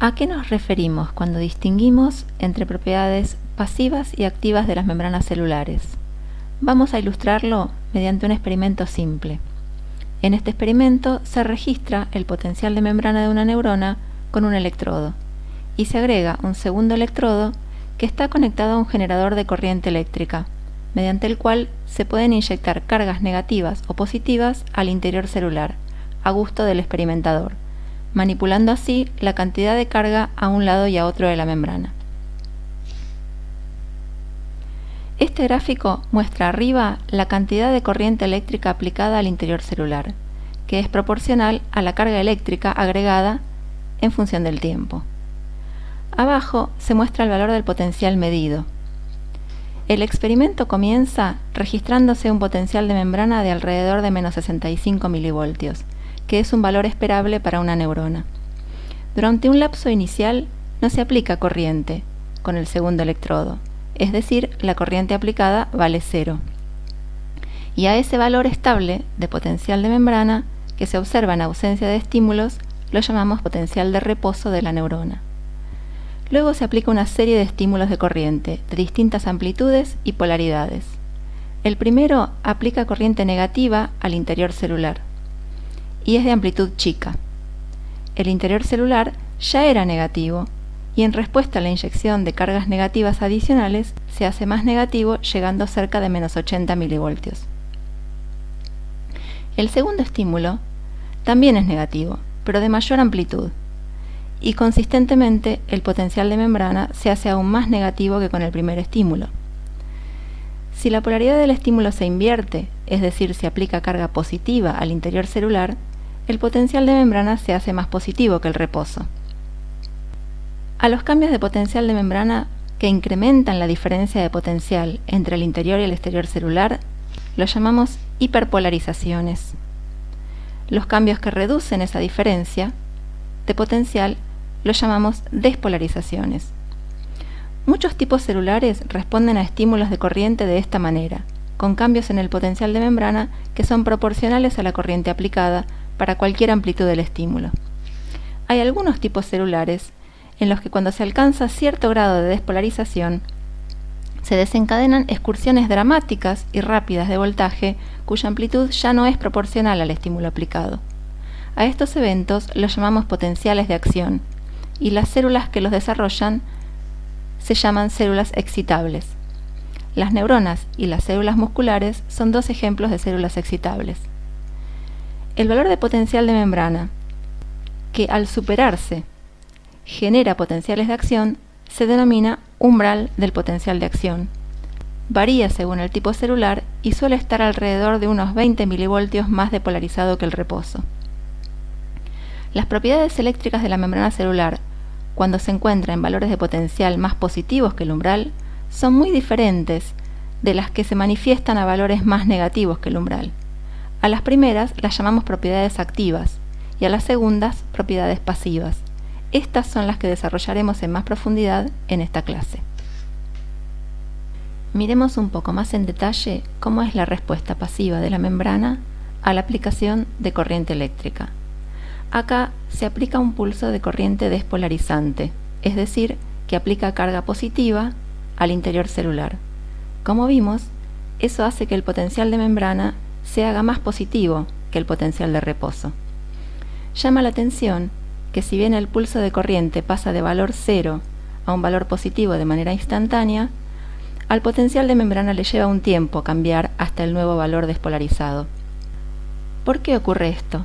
¿A qué nos referimos cuando distinguimos entre propiedades pasivas y activas de las membranas celulares? Vamos a ilustrarlo mediante un experimento simple. En este experimento se registra el potencial de membrana de una neurona con un electrodo y se agrega un segundo electrodo que está conectado a un generador de corriente eléctrica, mediante el cual se pueden inyectar cargas negativas o positivas al interior celular, a gusto del experimentador, manipulando así la cantidad de carga a un lado y a otro de la membrana. Este gráfico muestra arriba la cantidad de corriente eléctrica aplicada al interior celular, que es proporcional a la carga eléctrica agregada en función del tiempo. Abajo se muestra el valor del potencial medido. El experimento comienza registrándose un potencial de membrana de alrededor de menos 65 milivoltios, que es un valor esperable para una neurona. Durante un lapso inicial no se aplica corriente con el segundo electrodo, es decir, la corriente aplicada vale 0. Y a ese valor estable de potencial de membrana, que se observa en ausencia de estímulos, lo llamamos potencial de reposo de la neurona. Luego se aplica una serie de estímulos de corriente, de distintas amplitudes y polaridades. El primero aplica corriente negativa al interior celular, y es de amplitud chica. El interior celular ya era negativo, y en respuesta a la inyección de cargas negativas adicionales, se hace más negativo, llegando cerca de menos 80 milivoltios. El segundo estímulo también es negativo, pero de mayor amplitud, y consistentemente el potencial de membrana se hace aún más negativo que con el primer estímulo. Si la polaridad del estímulo se invierte, es decir, se aplica carga positiva al interior celular, el potencial de membrana se hace más positivo que el reposo. A los cambios de potencial de membrana que incrementan la diferencia de potencial entre el interior y el exterior celular, los llamamos hiperpolarizaciones. Los cambios que reducen esa diferencia de potencial los llamamos despolarizaciones. Muchos tipos celulares responden a estímulos de corriente de esta manera, con cambios en el potencial de membrana que son proporcionales a la corriente aplicada para cualquier amplitud del estímulo. Hay algunos tipos celulares en los que cuando se alcanza cierto grado de despolarización, se desencadenan excursiones dramáticas y rápidas de voltaje cuya amplitud ya no es proporcional al estímulo aplicado. A estos eventos los llamamos potenciales de acción, y las células que los desarrollan se llaman células excitables. Las neuronas y las células musculares son dos ejemplos de células excitables. El valor de potencial de membrana, que al superarse genera potenciales de acción, se denomina umbral del potencial de acción. Varía según el tipo celular y suele estar alrededor de unos 20 milivoltios más depolarizado que el reposo. Las propiedades eléctricas de la membrana celular, cuando se encuentra en valores de potencial más positivos que el umbral, son muy diferentes de las que se manifiestan a valores más negativos que el umbral. A las primeras las llamamos propiedades activas y a las segundas propiedades pasivas. Estas son las que desarrollaremos en más profundidad en esta clase. Miremos un poco más en detalle cómo es la respuesta pasiva de la membrana a la aplicación de corriente eléctrica. Acá se aplica un pulso de corriente despolarizante, es decir, que aplica carga positiva al interior celular. Como vimos, eso hace que el potencial de membrana se haga más positivo que el potencial de reposo. Llama la atención que si bien el pulso de corriente pasa de valor 0 a un valor positivo de manera instantánea, al potencial de membrana le lleva un tiempo cambiar hasta el nuevo valor despolarizado. ¿Por qué ocurre esto?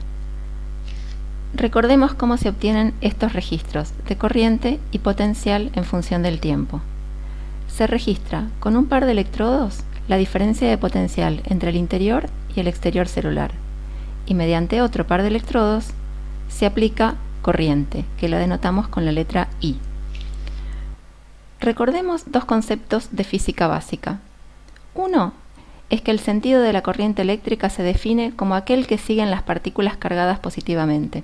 Recordemos cómo se obtienen estos registros de corriente y potencial en función del tiempo. Se registra con un par de electrodos la diferencia de potencial entre el interior y el exterior celular, y mediante otro par de electrodos se aplica corriente, que la denotamos con la letra I. Recordemos dos conceptos de física básica. Uno es que el sentido de la corriente eléctrica se define como aquel que siguen las partículas cargadas positivamente.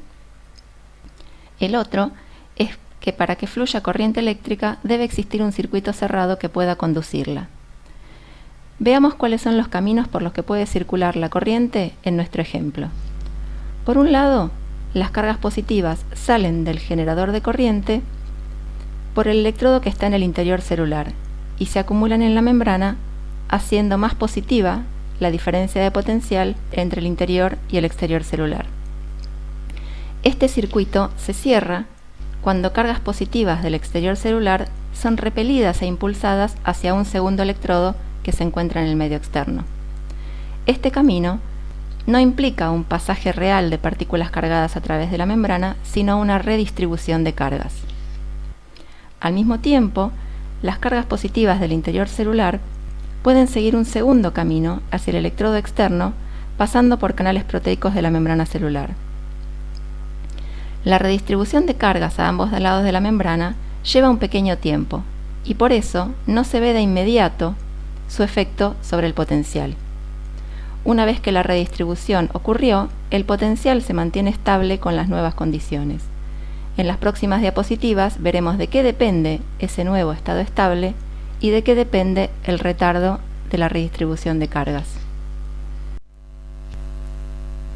El otro es que para que fluya corriente eléctrica debe existir un circuito cerrado que pueda conducirla. Veamos cuáles son los caminos por los que puede circular la corriente en nuestro ejemplo. Por un lado, las cargas positivas salen del generador de corriente por el electrodo que está en el interior celular y se acumulan en la membrana, haciendo más positiva la diferencia de potencial entre el interior y el exterior celular. Este circuito se cierra cuando cargas positivas del exterior celular son repelidas e impulsadas hacia un segundo electrodo que se encuentra en el medio externo. Este camino no implica un pasaje real de partículas cargadas a través de la membrana, sino una redistribución de cargas. Al mismo tiempo, las cargas positivas del interior celular pueden seguir un segundo camino hacia el electrodo externo, pasando por canales proteicos de la membrana celular. La redistribución de cargas a ambos lados de la membrana lleva un pequeño tiempo, y por eso no se ve de inmediato su efecto sobre el potencial. Una vez que la redistribución ocurrió, el potencial se mantiene estable con las nuevas condiciones. En las próximas diapositivas veremos de qué depende ese nuevo estado estable y de qué depende el retardo de la redistribución de cargas.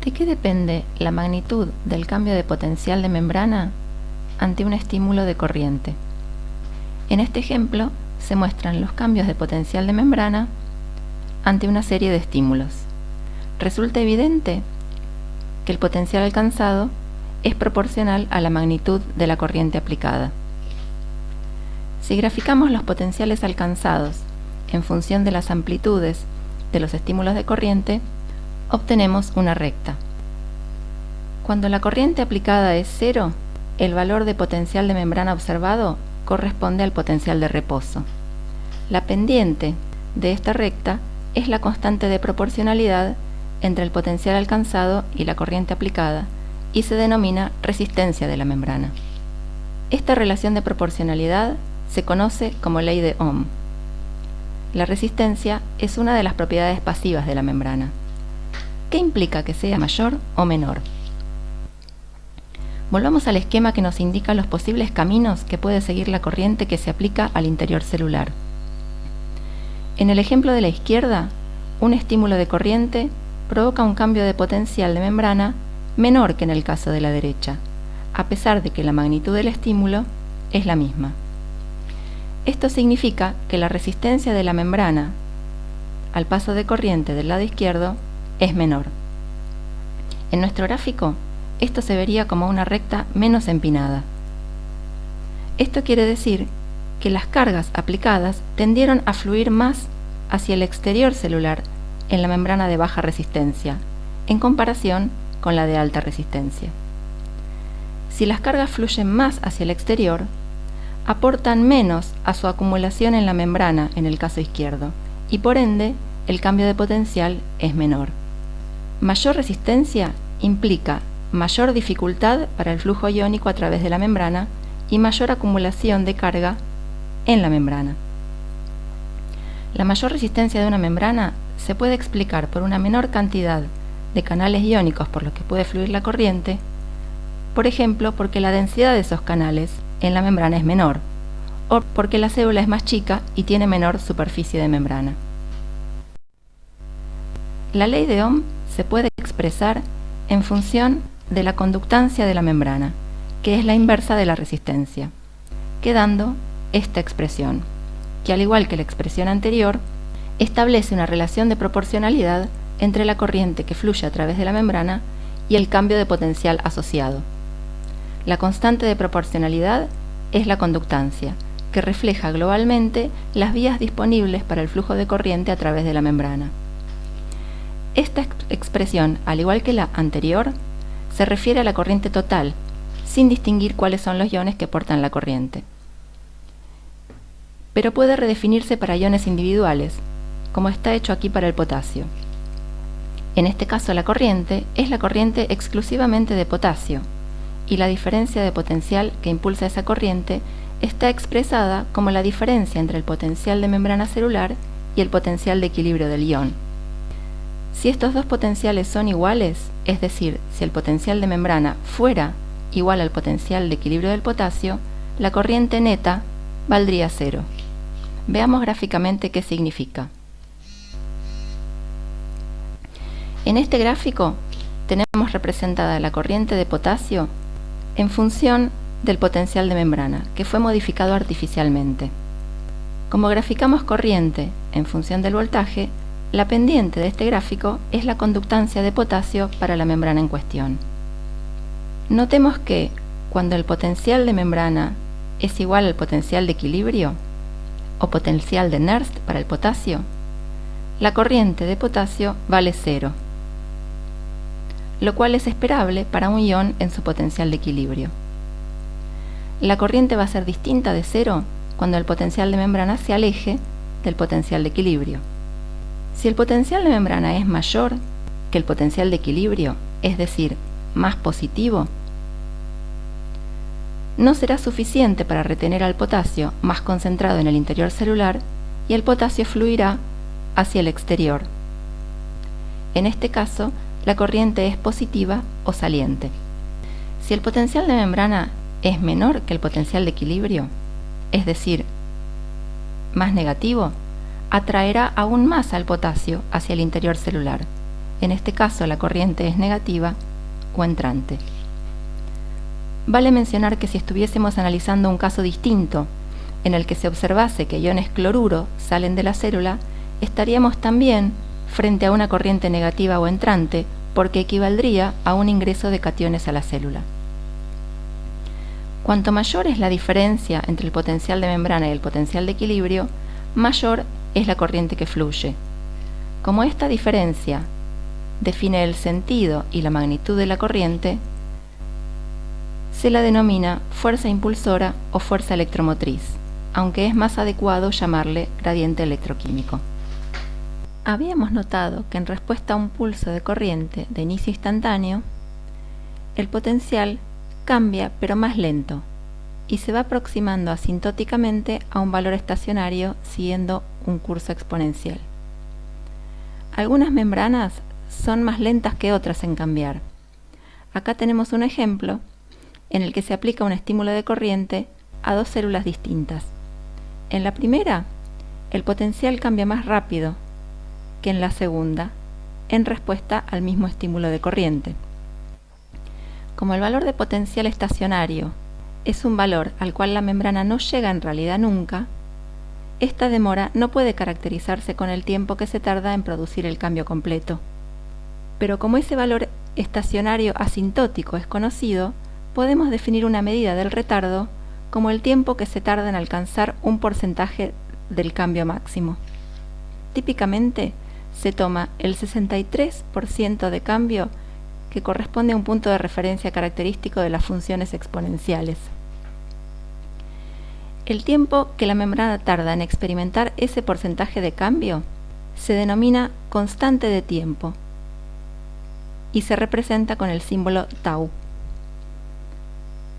¿De qué depende la magnitud del cambio de potencial de membrana ante un estímulo de corriente? En este ejemplo se muestran los cambios de potencial de membrana ante una serie de estímulos. Resulta evidente que el potencial alcanzado es proporcional a la magnitud de la corriente aplicada. Si graficamos los potenciales alcanzados en función de las amplitudes de los estímulos de corriente, obtenemos una recta. Cuando la corriente aplicada es 0, el valor de potencial de membrana observado corresponde al potencial de reposo. La pendiente de esta recta es la constante de proporcionalidad entre el potencial alcanzado y la corriente aplicada y se denomina resistencia de la membrana. Esta relación de proporcionalidad se conoce como ley de Ohm. La resistencia es una de las propiedades pasivas de la membrana. ¿Qué implica que sea mayor o menor? Volvamos al esquema que nos indica los posibles caminos que puede seguir la corriente que se aplica al interior celular. En el ejemplo de la izquierda, un estímulo de corriente provoca un cambio de potencial de membrana menor que en el caso de la derecha, a pesar de que la magnitud del estímulo es la misma. Esto significa que la resistencia de la membrana al paso de corriente del lado izquierdo es menor. En nuestro gráfico, esto se vería como una recta menos empinada. Esto quiere decir que las cargas aplicadas tendieron a fluir más hacia el exterior celular en la membrana de baja resistencia, en comparación con la de alta resistencia. Si las cargas fluyen más hacia el exterior, aportan menos a su acumulación en la membrana en el caso izquierdo, y por ende el cambio de potencial es menor. Mayor resistencia implica mayor dificultad para el flujo iónico a través de la membrana y mayor acumulación de carga en la membrana. La mayor resistencia de una membrana se puede explicar por una menor cantidad de canales iónicos por los que puede fluir la corriente, por ejemplo, porque la densidad de esos canales en la membrana es menor, o porque la célula es más chica y tiene menor superficie de membrana. La ley de Ohm se puede expresar en función de la conductancia de la membrana, que es la inversa de la resistencia, quedando esta expresión, que al igual que la expresión anterior, establece una relación de proporcionalidad entre la corriente que fluye a través de la membrana y el cambio de potencial asociado. La constante de proporcionalidad es la conductancia, que refleja globalmente las vías disponibles para el flujo de corriente a través de la membrana. Esta expresión, al igual que la anterior, se refiere a la corriente total, sin distinguir cuáles son los iones que portan la corriente. Pero puede redefinirse para iones individuales, como está hecho aquí para el potasio. En este caso la corriente es la corriente exclusivamente de potasio, y la diferencia de potencial que impulsa esa corriente está expresada como la diferencia entre el potencial de membrana celular y el potencial de equilibrio del ion. Si estos dos potenciales son iguales, es decir, si el potencial de membrana fuera igual al potencial de equilibrio del potasio, la corriente neta valdría 0. Veamos gráficamente qué significa. En este gráfico tenemos representada la corriente de potasio en función del potencial de membrana, que fue modificado artificialmente. Como graficamos corriente en función del voltaje, la pendiente de este gráfico es la conductancia de potasio para la membrana en cuestión. Notemos que cuando el potencial de membrana es igual al potencial de equilibrio, o potencial de Nernst para el potasio, la corriente de potasio vale 0, lo cual es esperable para un ion en su potencial de equilibrio. La corriente va a ser distinta de 0 cuando el potencial de membrana se aleje del potencial de equilibrio. Si el potencial de membrana es mayor que el potencial de equilibrio, es decir, más positivo, no será suficiente para retener al potasio más concentrado en el interior celular y el potasio fluirá hacia el exterior. En este caso, la corriente es positiva o saliente. Si el potencial de membrana es menor que el potencial de equilibrio, es decir, más negativo, atraerá aún más al potasio hacia el interior celular. En este caso, la corriente es negativa o entrante. Vale mencionar que si estuviésemos analizando un caso distinto, en el que se observase que iones cloruro salen de la célula, estaríamos también frente a una corriente negativa o entrante, porque equivaldría a un ingreso de cationes a la célula. Cuanto mayor es la diferencia entre el potencial de membrana y el potencial de equilibrio, mayor es la corriente que fluye. Como esta diferencia define el sentido y la magnitud de la corriente, se la denomina fuerza impulsora o fuerza electromotriz, aunque es más adecuado llamarle gradiente electroquímico. Habíamos notado que en respuesta a un pulso de corriente de inicio instantáneo, el potencial cambia pero más lento y se va aproximando asintóticamente a un valor estacionario siguiendo un curso exponencial. Algunas membranas son más lentas que otras en cambiar. Acá tenemos un ejemplo en el que se aplica un estímulo de corriente a dos células distintas. En la primera, el potencial cambia más rápido que en la segunda, en respuesta al mismo estímulo de corriente. Como el valor de potencial estacionario es un valor al cual la membrana no llega en realidad nunca, esta demora no puede caracterizarse con el tiempo que se tarda en producir el cambio completo. Pero como ese valor estacionario asintótico es conocido, podemos definir una medida del retardo como el tiempo que se tarda en alcanzar un porcentaje del cambio máximo. Típicamente se toma el 63% de cambio que corresponde a un punto de referencia característico de las funciones exponenciales. El tiempo que la membrana tarda en experimentar ese porcentaje de cambio se denomina constante de tiempo y se representa con el símbolo tau.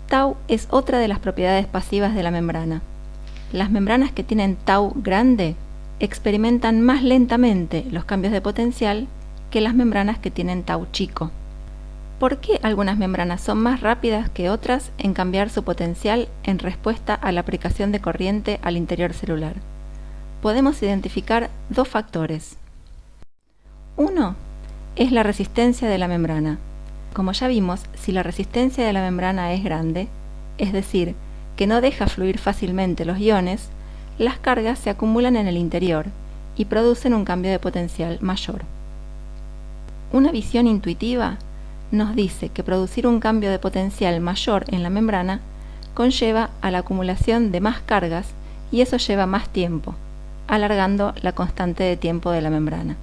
Tau es otra de las propiedades pasivas de la membrana. Las membranas que tienen tau grande experimentan más lentamente los cambios de potencial que las membranas que tienen tau chico. ¿Por qué algunas membranas son más rápidas que otras en cambiar su potencial en respuesta a la aplicación de corriente al interior celular? Podemos identificar dos factores. Uno es la resistencia de la membrana. Como ya vimos, si la resistencia de la membrana es grande, es decir, que no deja fluir fácilmente los iones, las cargas se acumulan en el interior y producen un cambio de potencial mayor. Una visión intuitiva nos dice que producir un cambio de potencial mayor en la membrana conlleva a la acumulación de más cargas y eso lleva más tiempo, alargando la constante de tiempo de la membrana.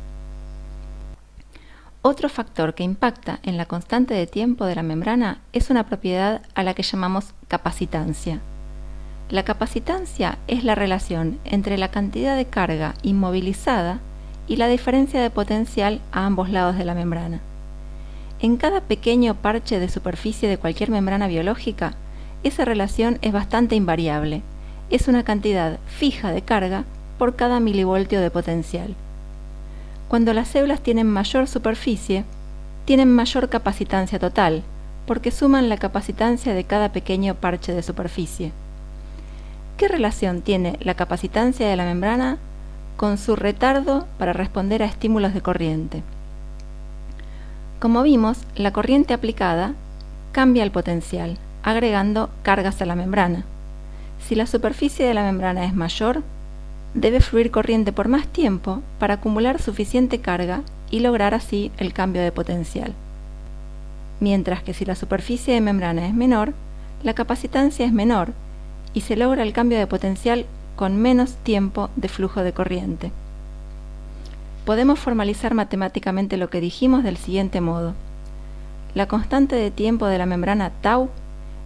Otro factor que impacta en la constante de tiempo de la membrana es una propiedad a la que llamamos capacitancia. La capacitancia es la relación entre la cantidad de carga inmovilizada y la diferencia de potencial a ambos lados de la membrana. En cada pequeño parche de superficie de cualquier membrana biológica, esa relación es bastante invariable. Es una cantidad fija de carga por cada milivoltio de potencial. Cuando las células tienen mayor superficie, tienen mayor capacitancia total, porque suman la capacitancia de cada pequeño parche de superficie. ¿Qué relación tiene la capacitancia de la membrana con su retardo para responder a estímulos de corriente? Como vimos, la corriente aplicada cambia el potencial, agregando cargas a la membrana. Si la superficie de la membrana es mayor, debe fluir corriente por más tiempo para acumular suficiente carga y lograr así el cambio de potencial. Mientras que si la superficie de membrana es menor, la capacitancia es menor y se logra el cambio de potencial con menos tiempo de flujo de corriente. Podemos formalizar matemáticamente lo que dijimos del siguiente modo. La constante de tiempo de la membrana tau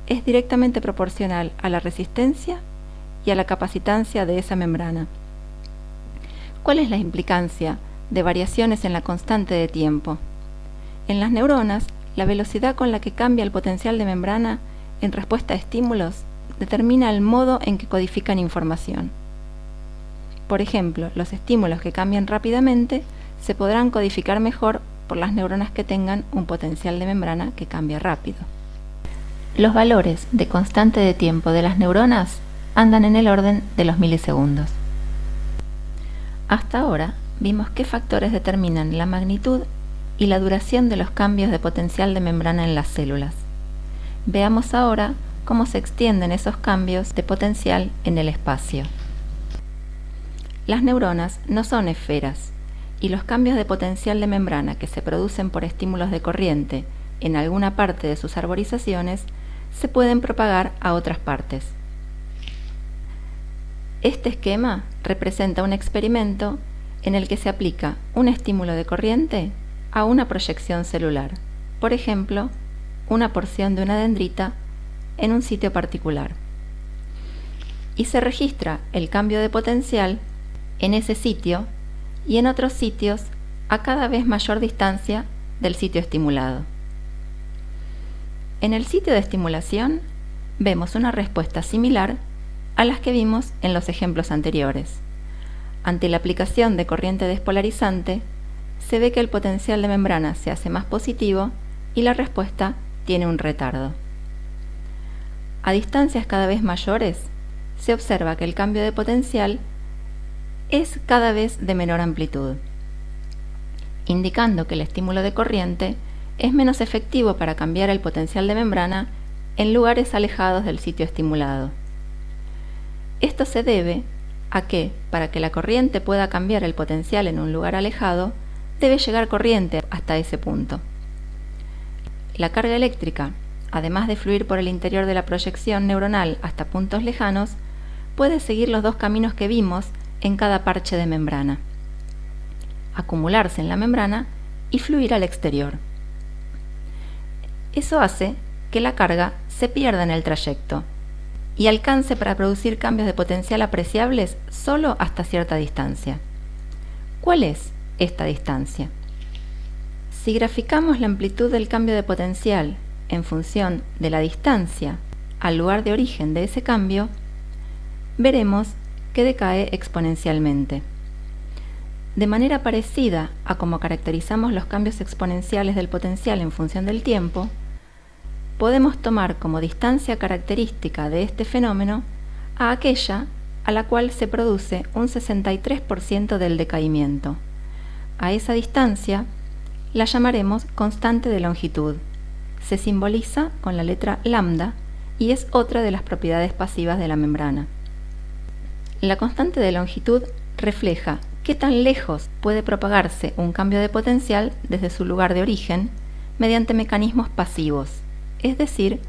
es directamente proporcional a la resistencia y a la capacitancia de esa membrana. ¿Cuál es la implicancia de variaciones en la constante de tiempo? En las neuronas, la velocidad con la que cambia el potencial de membrana en respuesta a estímulos determina el modo en que codifican información. Por ejemplo, los estímulos que cambian rápidamente se podrán codificar mejor por las neuronas que tengan un potencial de membrana que cambia rápido. Los valores de constante de tiempo de las neuronas andan en el orden de los milisegundos. Hasta ahora vimos qué factores determinan la magnitud y la duración de los cambios de potencial de membrana en las células. Veamos ahora cómo se extienden esos cambios de potencial en el espacio. Las neuronas no son esferas y los cambios de potencial de membrana que se producen por estímulos de corriente en alguna parte de sus arborizaciones se pueden propagar a otras partes. Este esquema representa un experimento en el que se aplica un estímulo de corriente a una proyección celular, por ejemplo, una porción de una dendrita en un sitio particular. Y se registra el cambio de potencial en ese sitio y en otros sitios a cada vez mayor distancia del sitio estimulado. En el sitio de estimulación vemos una respuesta similar a las que vimos en los ejemplos anteriores. Ante la aplicación de corriente despolarizante, se ve que el potencial de membrana se hace más positivo y la respuesta tiene un retardo. A distancias cada vez mayores, se observa que el cambio de potencial es cada vez de menor amplitud, indicando que el estímulo de corriente es menos efectivo para cambiar el potencial de membrana en lugares alejados del sitio estimulado. Esto se debe a que, para que la corriente pueda cambiar el potencial en un lugar alejado, debe llegar corriente hasta ese punto. La carga eléctrica, además de fluir por el interior de la proyección neuronal hasta puntos lejanos, puede seguir los dos caminos que vimos en cada parche de membrana: acumularse en la membrana y fluir al exterior. Eso hace que la carga se pierda en el trayecto y alcance para producir cambios de potencial apreciables solo hasta cierta distancia. ¿Cuál es esta distancia? Si graficamos la amplitud del cambio de potencial en función de la distancia al lugar de origen de ese cambio, veremos que decae exponencialmente. De manera parecida a como caracterizamos los cambios exponenciales del potencial en función del tiempo, podemos tomar como distancia característica de este fenómeno a aquella a la cual se produce un 63% del decaimiento. A esa distancia la llamaremos constante de longitud. Se simboliza con la letra lambda y es otra de las propiedades pasivas de la membrana. La constante de longitud refleja qué tan lejos puede propagarse un cambio de potencial desde su lugar de origen mediante mecanismos pasivos, es decir,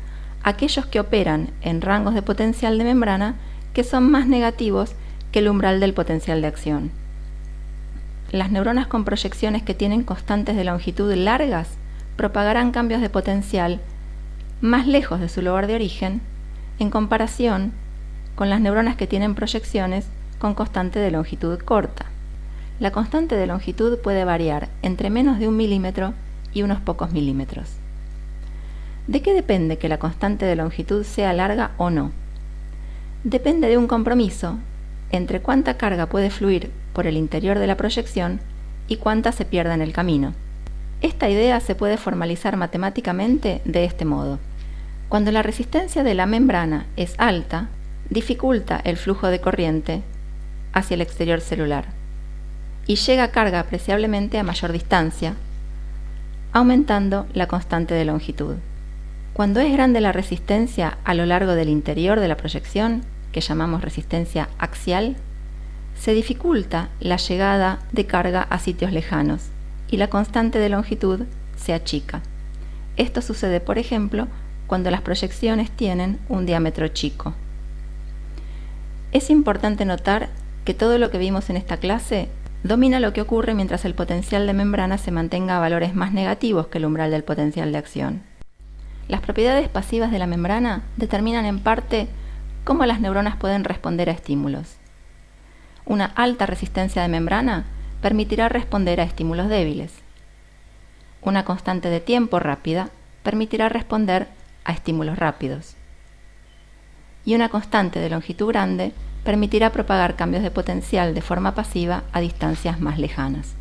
aquellos que operan en rangos de potencial de membrana que son más negativos que el umbral del potencial de acción. Las neuronas con proyecciones que tienen constantes de longitud largas propagarán cambios de potencial más lejos de su lugar de origen en comparación con las neuronas que tienen proyecciones con constante de longitud corta. La constante de longitud puede variar entre menos de 1 milímetro y unos pocos milímetros. ¿De qué depende que la constante de longitud sea larga o no? Depende de un compromiso entre cuánta carga puede fluir por el interior de la proyección y cuánta se pierda en el camino. Esta idea se puede formalizar matemáticamente de este modo. Cuando la resistencia de la membrana es alta, dificulta el flujo de corriente hacia el exterior celular y llega carga apreciablemente a mayor distancia, aumentando la constante de longitud. Cuando es grande la resistencia a lo largo del interior de la proyección, que llamamos resistencia axial, se dificulta la llegada de carga a sitios lejanos y la constante de longitud se achica. Esto sucede, por ejemplo, cuando las proyecciones tienen un diámetro chico. Es importante notar que todo lo que vimos en esta clase domina lo que ocurre mientras el potencial de membrana se mantenga a valores más negativos que el umbral del potencial de acción. Las propiedades pasivas de la membrana determinan en parte cómo las neuronas pueden responder a estímulos. Una alta resistencia de membrana permitirá responder a estímulos débiles. Una constante de tiempo rápida permitirá responder a estímulos rápidos. Y una constante de longitud grande permitirá propagar cambios de potencial de forma pasiva a distancias más lejanas.